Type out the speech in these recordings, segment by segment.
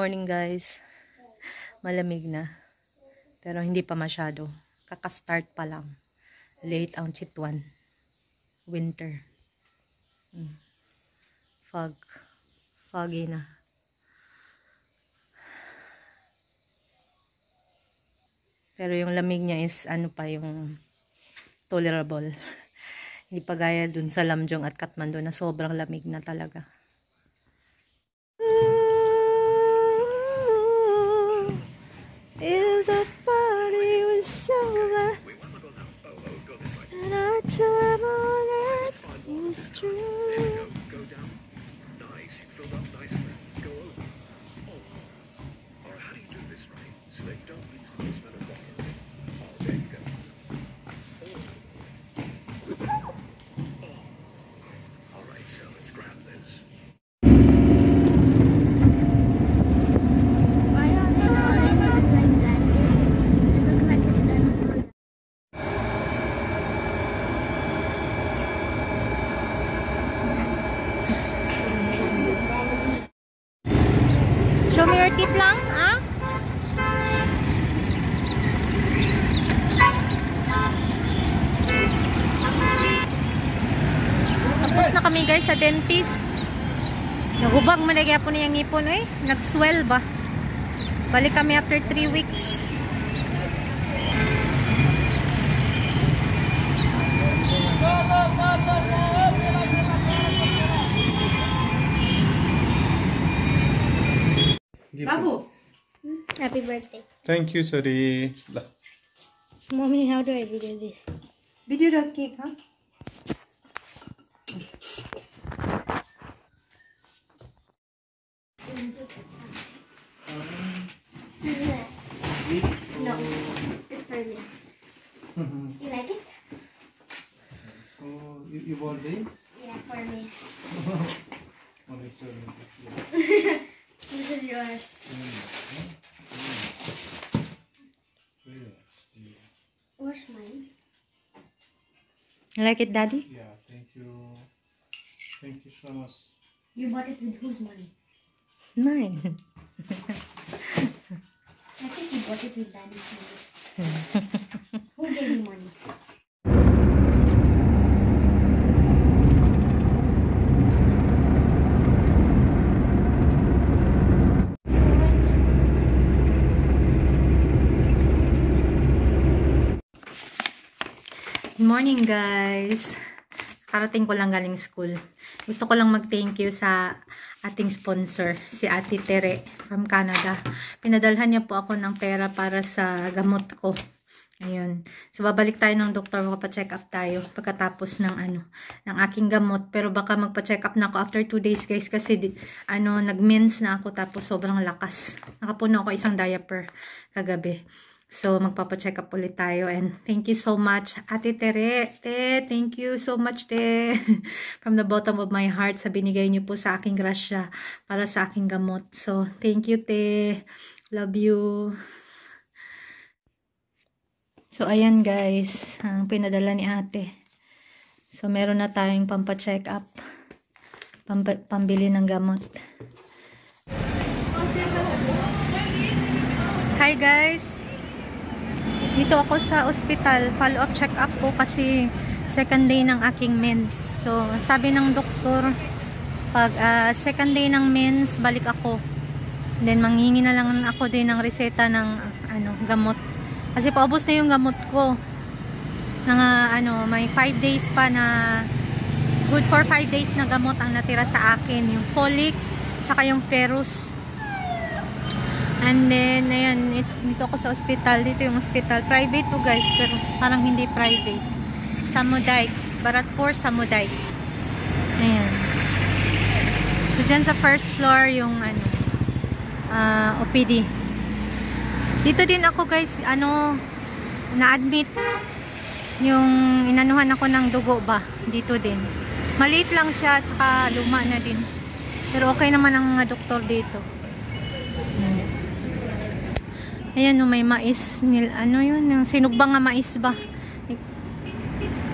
morning guys. Malamig na. Pero hindi pa masyado. Kaka-start pa lang. Late ang Chitwan. Winter. Foggy na. Pero yung lamig niya is ano pa yung tolerable. Hindi pa gaya dun sa Lamjung at Kathmandu na sobrang lamig na talaga. If the party was over and our time on earth was true. Go down. Nice. You filled up nicely. Go over. Oh. Or how do you do this right? So that you don't lose the smell of water. Oh, there you go. Oh. All right, so let's grab this. Show me your teeth lang, ha? Tapos na kami guys sa dentist. Nagubag man na po niyang ngipon eh. Nag-swell ba? Balik kami after 3 weeks. Babu. Happy birthday. Thank you, sorry. Mommy, how do I video this? Video the cake, ha? No, it's for me. You like it? Oh, you bought this? Yeah, for me. Oh, it's so nice. This is yours. Where's mine? Like it, Daddy? Yeah, thank you. Thank you so much. You bought it with whose money? Mine. I think you bought it with Daddy's money. Who gave you money? Good morning guys. Karating ko lang galing school. Gusto ko lang mag-thank you sa ating sponsor, si Ate Tere from Canada. Pinadalhan niya po ako ng pera para sa gamot ko. Ayun. So babalik tayo ng doktor, magpa-check up tayo pagkatapos ng ng aking gamot. Pero baka magpa-check up na ako after 2 days guys kasi nag-mens na ako tapos sobrang lakas. Nakapuno ako isang diaper kagabi. So, magpapacheck up ulit tayo. And thank you so much, Ate Tere. Thank you so much, Te. From the bottom of my heart, sa binigay niyo po sa aking grasya para sa aking gamot. So, thank you, Te. Love you. So, ayan guys. Ang pinadala ni Ate. So, meron na tayong pampacheck up. Pambili ng gamot. Hi guys. Dito ako sa ospital, follow-up check-up ko kasi second day ng aking mens. So, sabi ng doktor, pag second day ng mens, balik ako. Then, manghingi na lang ako din ng reseta ng gamot. Kasi paubos na yung gamot ko. May 5 days pa na, good for 5 days na gamot ang natira sa akin. Yung folic, tsaka yung ferrous. And then, ayan, dito ako sa hospital. Dito yung hospital. Private to guys, pero parang hindi private. Samudai. Bharatpur, Samudai. Ayan. So, dyan sa first floor yung, OPD. Dito din ako guys, na-admit. Yung inanuhan ako ng dugo ba. Dito din. Maliit lang siya, tsaka luma na din. Pero okay naman ang mga doktor dito. Ayan, may mais. Yun? Yung sinugbang nga mais ba?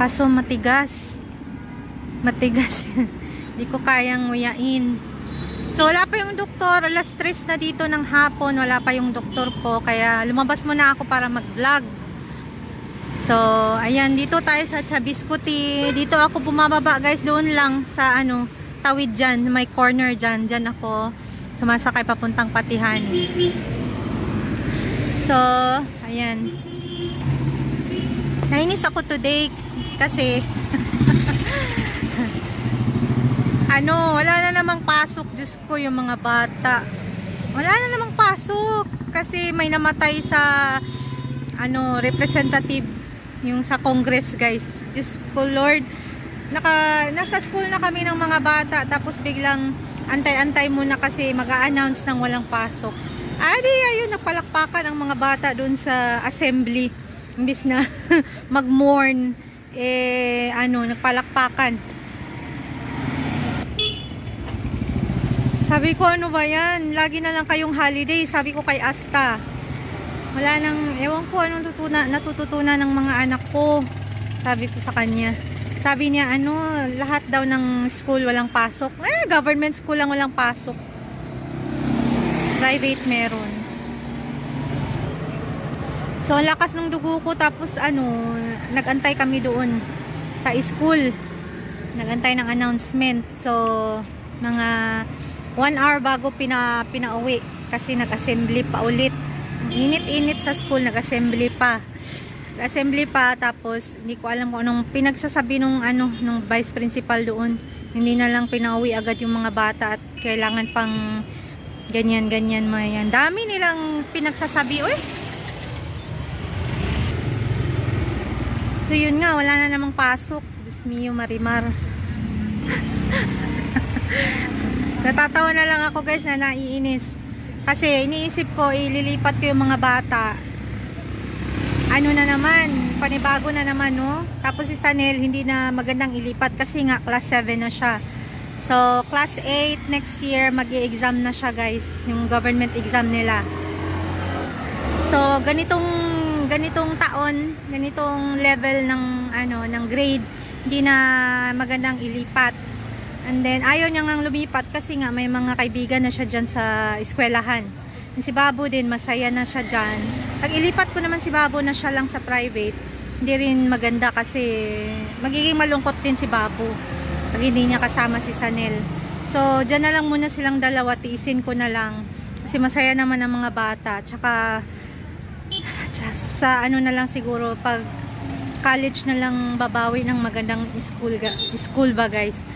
Kaso matigas. Matigas. Hindi ko kayang nguyain. So wala pa yung doktor, alas 3 na dito ng hapon, wala pa yung doktor ko, kaya lumabas muna ako para mag-vlog. So ayan, dito tayo sa Chabiscuti. Dito ako bumababa guys, doon lang sa ano, tawid dyan, may corner dyan, dyan ako sumasakay papuntang Patihan. So ayan, nainis ako today kasi ano, wala na namang pasok. Diyos ko, yung mga bata wala na namang pasok kasi may namatay sa ano, representative yung sa Congress guys. Diyos ko Lord, nasa school na kami ng mga bata, tapos biglang antay-antay muna kasi mag-a-announce ng walang pasok. Adi, ayun, nagpalakpakan ang mga bata doon sa assembly. Imbis na mag-mourn, ano, nagpalakpakan. Sabi ko, ano ba yan? Lagi na lang kayong holiday. Sabi ko kay Asta. Wala nang, ewan ko anong natututunan ng mga anak ko. Sabi ko sa kanya. Sabi niya, ano, lahat daw ng school walang pasok. Government school lang walang pasok. Private meron. So, ang lakas ng dugo ko. Tapos, ano, nagantay kami doon sa school. Nagantay ng announcement. So, mga 1 hour bago pinauwi kasi nag-assembly pa ulit. Init-init sa school, nag-assembly pa. Assembly pa, tapos hindi ko alam kung anong pinagsasabi nung ano, nung vice principal doon. Hindi na lang pinauwi agad yung mga bata at kailangan pang ganyan-ganyan mga yan. Dami nilang pinagsasabi, uy. So yun nga, wala na namang pasok. Diyos mio, Marimar. Natatawa na lang ako guys na naiinis. Kasi iniisip ko, ililipat ko yung mga bata. Ano na naman, panibago na naman, no? Tapos si Sanel, hindi na magandang ilipat kasi nga class 7 na siya. So, class 8 next year, mag-i-exam na siya guys. Yung government exam nila. So, ganitong taon, ganitong level ng, ano, ng grade, hindi na magandang ilipat. And then, ayaw niya ngang lumipat kasi nga may mga kaibigan na siya dyan sa eskwelahan. And si Babo din, masaya na siya dyan. Pag ilipat ko naman si Babo na siya lang sa private, hindi rin maganda kasi magiging malungkot din si Babo pag hindi niya kasama si Sanel. So, dyan na lang muna silang dalawa, tiisin ko na lang. Kasi masaya naman ang mga bata. Tsaka, sa ano na lang siguro, pag college na lang babawi ng magandang school ba guys.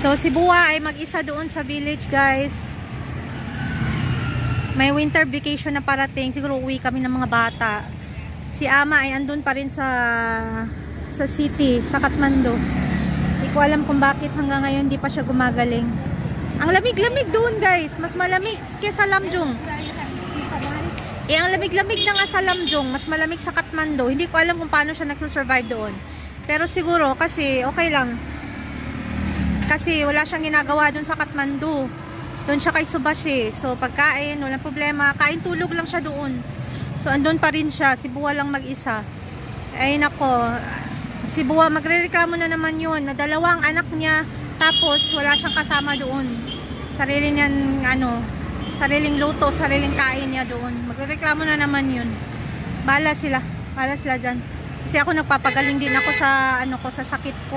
So, si Buwa ay mag-isa doon sa village, guys. May winter vacation na parating. Siguro uwi kami ng mga bata. Si Ama ay andun pa rin sa city, sa Kathmandu. Hindi ko alam kung bakit hanggang ngayon hindi pa siya gumagaling. Ang lamig-lamig doon, guys. Mas malamig kesa Lamjung. Ang lamig-lamig na nga sa Lamjung. Mas malamig sa Kathmandu. Hindi ko alam kung paano siya nagsusurvive doon. Pero siguro, kasi okay lang. Kasi wala siyang ginagawa dun sa Kathmandu. Doon siya kay Subashi. So pagkain, walang problema. Kain tulog lang siya doon. So andun pa rin siya. Si Buwa lang mag-isa. Ay nako. Si Buwa magrereklamo na naman yun. Na dalawang anak niya. Tapos wala siyang kasama doon. Sarili niyan, ano, sariling luto, sariling kain niya doon. Magrereklamo na naman yun. Bahala sila. Bahala sila dyan. Kasi ako nagpapagaling din ako sa, ano ko, sa sakit ko.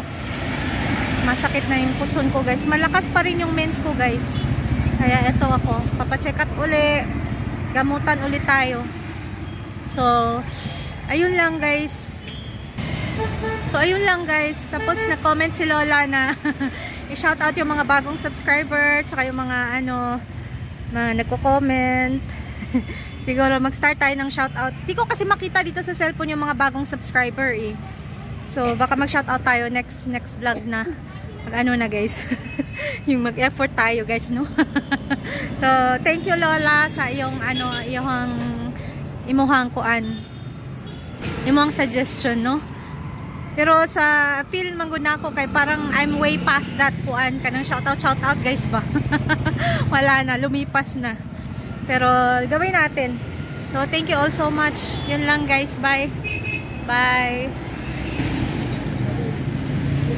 Masakit na yung puson ko guys. Malakas pa rin yung mens ko guys. Kaya eto ako, papacheck up uli, gamutan ulit tayo. So ayun lang guys. Tapos na-comment si Lola na i-shout out yung mga bagong subscriber, tsaka yung mga ano, mga nagko-comment. Siguro mag-start tayo ng shout out. Di ko kasi makita dito sa cellphone yung mga bagong subscriber eh. So baka mag-shout out tayo next vlog na. Mag-ano na guys. Yung mag-effort tayo guys, no? So, thank you Lola sa iyong ano, imuhang suggestion, no? Pero sa feel mangguna ko kay parang I'm way past that kuan kanang shout out guys ba. Wala na, lumipas na. Pero gawin natin. So, thank you all so much. Yun lang guys, bye. Bye.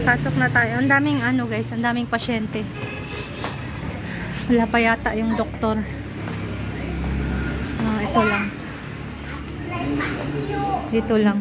Pasok na tayo. Ang daming ano guys, ang daming pasyente. Wala pa yata yung doktor. Ito lang. Dito lang.